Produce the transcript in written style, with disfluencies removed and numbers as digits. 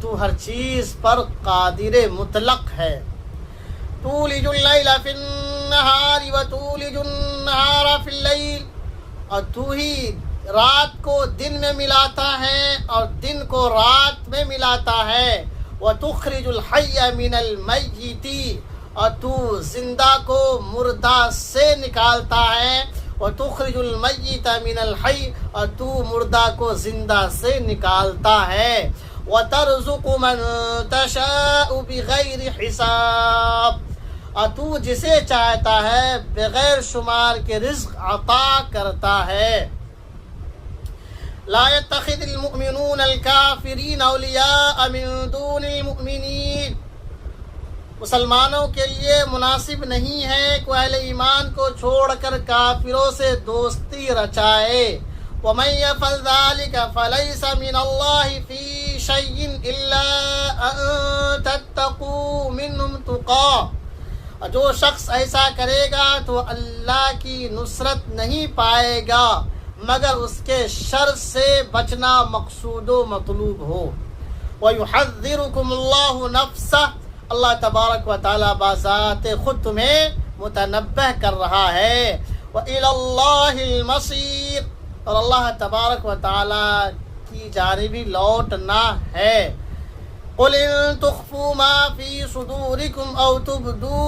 تو ہر چیز پر قادر مطلق ہے۔ تولج اللیل فی النہار وتولج النہار فی اللیل، اور تو ہی رات کو دن میں ملاتا ہے اور دن کو رات میں ملاتا ہے۔ وتخرج الحی من المیت، اور تو زندہ کو مردہ سے نکالتا ہے۔ وتخرج المیت من الحی، اور تو مردہ کو زندہ سے نکالتا ہے۔ وترزق من تشاء بغیر حساب، اور تو جسے چاہتا ہے بغیر شمار کے رزق عطا کرتا ہے۔ لا يتخذ المؤمنون الكافرین اولیاء من دون المؤمنین، مسلمانوں کے لیے مناسب نہیں ہے کہ اہل ایمان کو چھوڑ کر کافروں سے دوستی رچائے۔ وَمَن يَفْعَلْ ذَلِكَ فَلَيْسَ مِنَ اللَّهِ فِي شَيْءٍ إِلَّا أَن تَتَّقُوا مِنْهُمْ تُقَاةً، جو شخص ایسا کرے گا تو اللہ کی نصرت نہیں پائے گا مگر اس کے شر سے بچنا مقصود و مطلوب ہو۔ وَيُحَذِّرُكُمُ اللَّهُ نَفْسَهُ، اللہ تبارک و تعالیٰ بذات خود تمہیں متنبہ کر رہا ہے۔ وَإِلَى اللَّهِ الْمَصِيرُ، اور اللہ تبارک و تعالیٰ کی جانب ہی لوٹنا ہے۔ قُلْ إِن تُخْفُوا مَا فِي صُدُورِكُمْ أَوْ تُبْدُوهُ